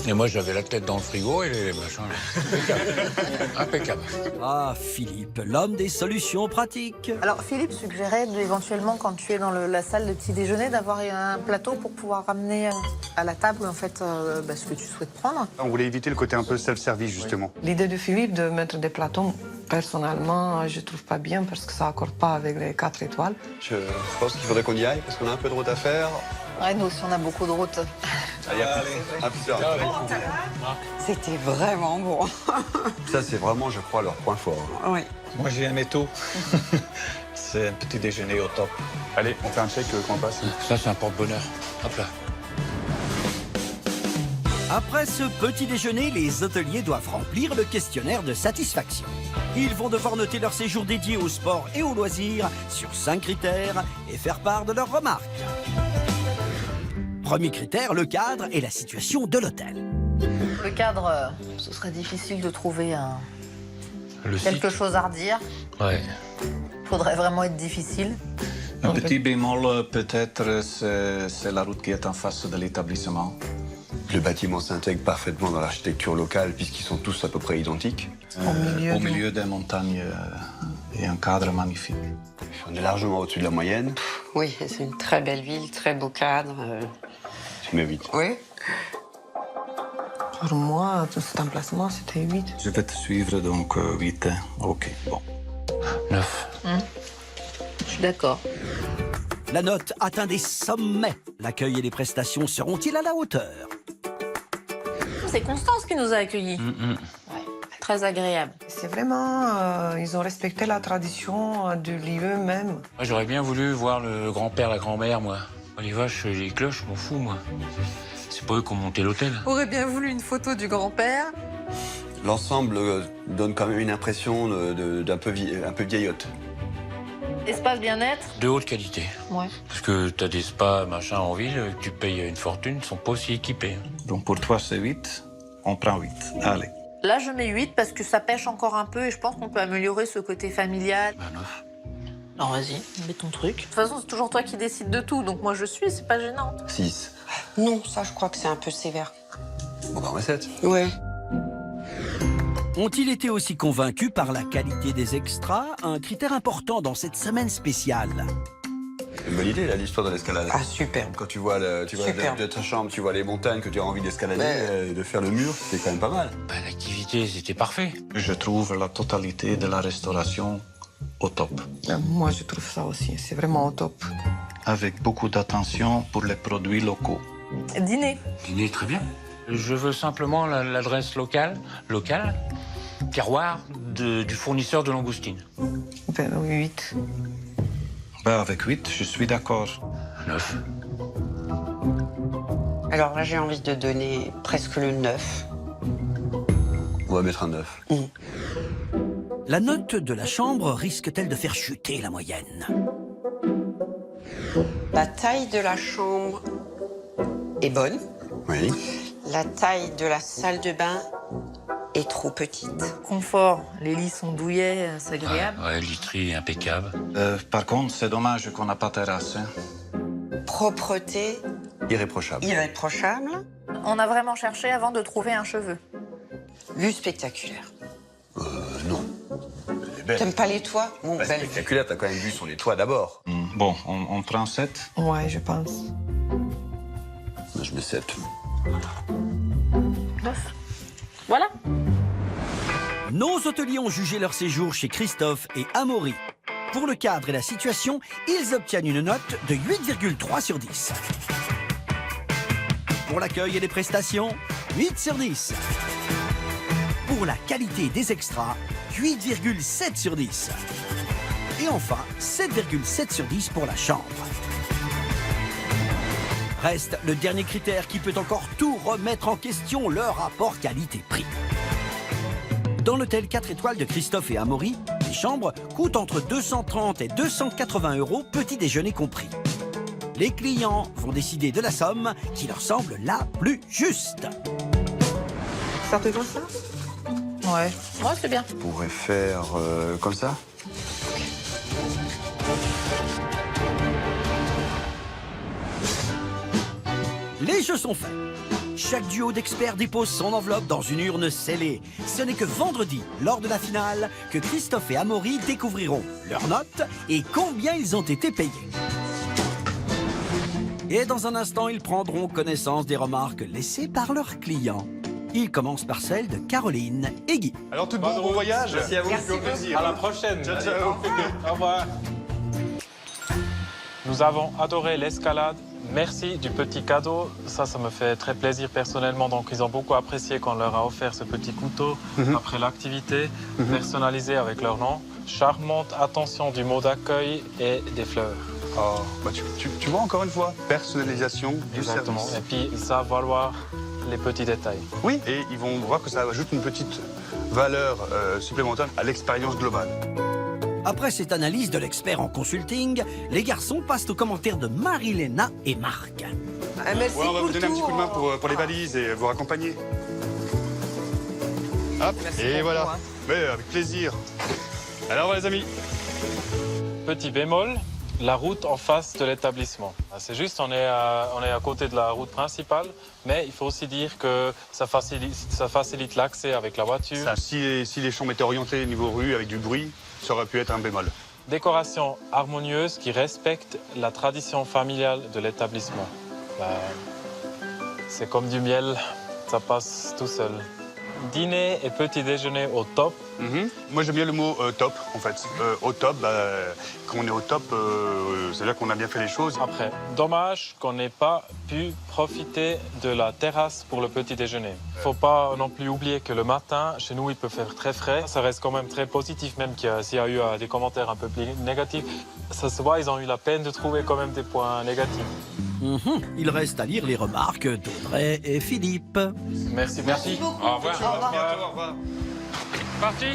Et moi, j'avais la tête dans le frigo et les machins. Impeccable. Ah, Philippe, l'homme des solutions pratiques. Alors, Philippe suggérait éventuellement, quand tu es dans la salle de petit déjeuner, d'avoir un plateau pour pouvoir ramener à la table, en fait, ce que tu souhaites prendre. On voulait éviter le côté un peu self-service, justement. L'idée de Philippe de mettre des plateaux, personnellement, je trouve pas bien parce que ça accorde pas avec les 4 étoiles. Je pense qu'il faudrait qu'on y aille parce qu'on a un peu de route à faire. Ouais, nous aussi, on a beaucoup de routes. Allez, à plus tard. C'était vraiment bon. Ça, c'est vraiment, je crois, leur point fort. Oui. Moi, j'ai aimé tout. C'est un petit déjeuner au top. Allez, on fait un check qu'on passe. Ça, c'est un porte-bonheur. Hop là. Après ce petit déjeuner, les hôteliers doivent remplir le questionnaire de satisfaction. Ils vont devoir noter leur séjour dédié au sport et aux loisirs sur 5 critères et faire part de leurs remarques. Premier critère, le cadre et la situation de l'hôtel. Le cadre, ce serait difficile de trouver quelque site. chose à redire. Ouais. Faudrait vraiment être difficile. Un petit bémol, peut-être, c'est la route qui est en face de l'établissement. Le bâtiment s'intègre parfaitement dans l'architecture locale puisqu'ils sont tous à peu près identiques. Au milieu des montagnes et un cadre magnifique. On est largement au-dessus de la moyenne. Oui, c'est une très belle ville, très beau cadre. Tu mets 8. Oui. Pour moi, tout cet emplacement, c'était 8. Je vais te suivre, donc 8. Ok, bon. 9. Je suis d'accord. La note atteint des sommets. L'accueil et les prestations seront-ils à la hauteur? C'est Constance qui nous a accueillis. Ouais, très agréable. C'est vraiment, ils ont respecté la tradition du lieu même. Moi, j'aurais bien voulu voir le grand-père, la grand-mère, moi. Les vaches, les cloches, je m'en fous, moi. C'est pas eux qui ont monté l'hôtel. Aurait bien voulu une photo du grand-père. L'ensemble donne quand même une impression d'un peu vieillotte. Espace bien-être. De haute qualité. Ouais. Parce que t'as des spas, machin, en ville, tu payes une fortune, ils sont pas aussi équipés. Donc pour toi, c'est 8. On prend 8. Allez. Là, je mets 8 parce que ça pêche encore un peu et je pense qu'on peut améliorer ce côté familial. Bah 9. Non, vas-y, mets ton truc. De toute façon, c'est toujours toi qui décides de tout, donc moi je suis, c'est pas gênant. 6. Non, ça, je crois que c'est un peu sévère. Bon, bah on met 7. Ouais. Ont-ils été aussi convaincus par la qualité des extras, un critère important dans cette semaine spéciale? Une bonne idée, là, l'histoire de l'escalade. Ah, super. Quand tu vois, de ta chambre, tu vois les montagnes que tu as envie d'escalader, et de faire le mur, c'est quand même pas mal. Bah, l'activité, c'était parfait. Je trouve la totalité de la restauration au top. Moi, je trouve ça aussi. C'est vraiment au top. Avec beaucoup d'attention pour les produits locaux. Dîner. Dîner, très bien. Je veux simplement l'adresse locale, terroir du fournisseur de langoustines. Ben, 8. Ben, avec 8, je suis d'accord. 9. Alors là, j'ai envie de donner presque le 9. On va mettre un 9. La note de la chambre risque-t-elle de faire chuter la moyenne? La taille de la chambre est bonne. Oui. La taille de la salle de bain est trop petite. Confort, les lits sont douillets, c'est agréable. Ouais, literie impeccable. Par contre, c'est dommage qu'on n'a pas terrasse. Hein. Propreté Irréprochable. irréprochable. On a vraiment cherché avant de trouver un cheveu. Vue spectaculaire. Non. Elle est belle. T'aimes pas les toits? Bon, Bah, belle. spectaculaire, t'as quand même vu sur les toits d'abord. Bon, on prend 7. Ouais, je pense. Moi, je mets 7. 9. Voilà. Nos hôteliers ont jugé leur séjour chez Christophe et Amaury. Pour le cadre et la situation, ils obtiennent une note de 8,3 sur 10. Pour l'accueil et les prestations, 8 sur 10. Pour la qualité des extras, 8,7 sur 10. Et enfin, 7,7 sur 10 pour la chambre. Reste le dernier critère qui peut encore tout remettre en question, le rapport qualité-prix. Dans l'hôtel 4 étoiles de Christophe et Amaury, les chambres coûtent entre 230 et 280 euros, petit déjeuner compris. Les clients vont décider de la somme qui leur semble la plus juste. Ça te va ça? Ouais, c'est bien. On pourrait faire comme ça. Les jeux sont faits. Chaque duo d'experts dépose son enveloppe dans une urne scellée. Ce n'est que vendredi, lors de la finale, que Christophe et Amaury découvriront leurs notes et combien ils ont été payés. Et dans un instant, ils prendront connaissance des remarques laissées par leurs clients. Ils commencent par celle de Caroline et Guy. Alors tout bon, bon voyage. Merci à vous. Merci beaucoup. plaisir. À la prochaine. Ciao, ciao. Au revoir. Nous avons adoré l'escalade. Merci du petit cadeau. Ça me fait très plaisir personnellement. Donc, ils ont beaucoup apprécié qu'on leur a offert ce petit couteau après l'activité, personnalisé avec leur nom. Charmante attention du mot d'accueil et des fleurs. Oh, bah tu vois encore une fois, personnalisation du Exactement. service. Et puis, ils savent valoir les petits détails. Oui, et ils vont voir que ça ajoute une petite valeur supplémentaire à l'expérience globale. Après cette analyse de l'expert en consulting, les garçons passent aux commentaires de Marilena et Marc. Merci Ouais, on va pour vous donner un petit tout. coup de main pour les valises et vous raccompagner. Hop, Merci et beaucoup, voilà. hein. Mais avec plaisir. Alors, les amis. Petit bémol, la route en face de l'établissement. C'est juste, on est à côté de la route principale, mais il faut aussi dire que ça facilite l'accès avec la voiture. Ça, si les chambres étaient orientées niveau rue avec du bruit, ça aurait pu être un bémol. Décoration harmonieuse qui respecte la tradition familiale de l'établissement. C'est comme du miel, ça passe tout seul. Dîner et petit déjeuner au top. Moi j'aime bien le mot top en fait. Au top, quand on est au top, c'est-à-dire qu'on a bien fait les choses. Après, dommage qu'on n'ait pas pu profiter de la terrasse pour le petit déjeuner. Faut pas non plus oublier que le matin, chez nous, il peut faire très frais. Ça reste quand même très positif, même s'il y a eu des commentaires un peu plus négatifs. Ça se voit, ils ont eu la peine de trouver quand même des points négatifs. Il reste à lire les remarques d'Audrey et Philippe. Merci. Au revoir. Au revoir. Parti.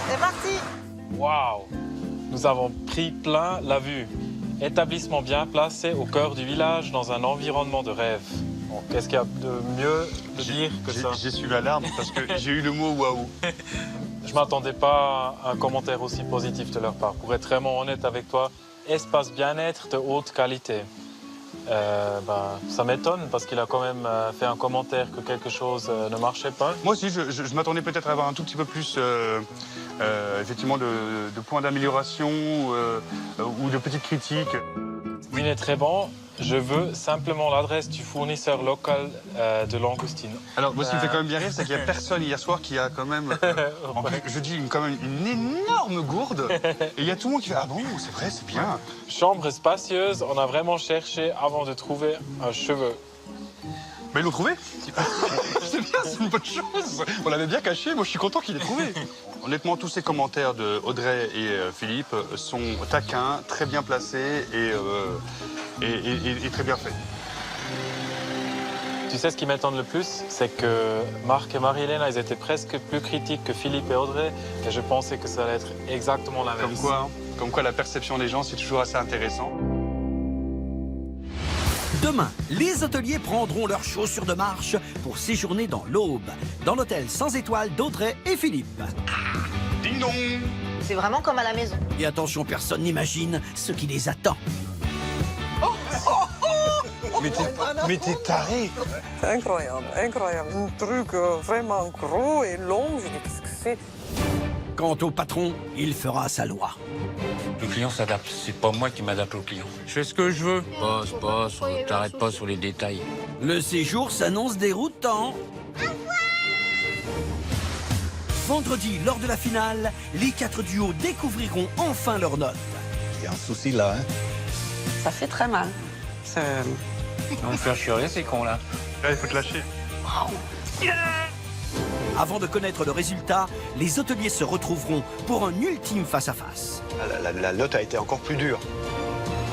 C'est parti. Waouh! Nous avons pris plein la vue. Établissement bien placé au cœur du village dans un environnement de rêve. Bon, qu'est-ce qu'il y a de mieux de dire que ça? J'ai suivi l'alarme parce que j'ai eu le mot waouh. Je m'attendais pas à un commentaire aussi positif de leur part. Pour être vraiment honnête avec toi, espace bien-être de haute qualité. Ça m'étonne parce qu'il a quand même fait un commentaire que quelque chose ne marchait pas. Moi aussi, je m'attendais peut-être à avoir un tout petit peu plus effectivement de points d'amélioration ou de petites critiques. Il est très bon. Je veux simplement l'adresse du fournisseur local de langoustine. Alors, moi, ce qui me fait quand même bien rire, c'est qu'il n'y a personne hier soir qui a quand même, je dis quand même une énorme gourde. Et il y a tout le monde qui fait « Ah bon, c'est vrai, c'est bien ». Chambre spacieuse, on a vraiment cherché avant de trouver un cheveu. Mais ils l'ont trouvé. C'est bien, c'est une bonne chose. On l'avait bien caché, moi je suis content qu'il ait trouvé. Honnêtement, tous ces commentaires de Audrey et Philippe sont taquins, très bien placés et très bien faits. Tu sais ce qui m'étonne le plus, c'est que Marc et Marie-Hélène, ils étaient presque plus critiques que Philippe et Audrey, et je pensais que ça allait être exactement l'inverse. Comme quoi la perception des gens, c'est toujours assez intéressant. Demain, les hôteliers prendront leurs chaussures de marche pour séjourner dans l'Aube, dans l'hôtel 100 étoiles d'Audrey et Philippe. Ding dong! C'est vraiment comme à la maison. Et attention, personne n'imagine ce qui les attend. Mais t'es taré! Incroyable. Un truc vraiment gros et long. Je dis, qu'est-ce que c'est? Quant au patron, il fera sa loi. Le client s'adapte, c'est pas moi qui m'adapte au client. Je fais ce que je veux. Bosse, on t'arrête pas sur les détails. Le séjour s'annonce déroutant. Vendredi, lors de la finale, les 4 duos découvriront enfin leurs notes. Il y a un souci là, hein? Ça fait très mal. On va me faire chialer, ces cons-là. Là, il faut te lâcher. Avant de connaître le résultat, les hôteliers se retrouveront pour un ultime face-à-face. La note a été encore plus dure.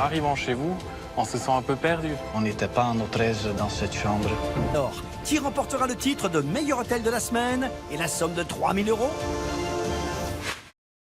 Arrivant chez vous, on se sent un peu perdu. On n'était pas en notre aise dans cette chambre. Alors, qui remportera le titre de meilleur hôtel de la semaine et la somme de 3 000 €?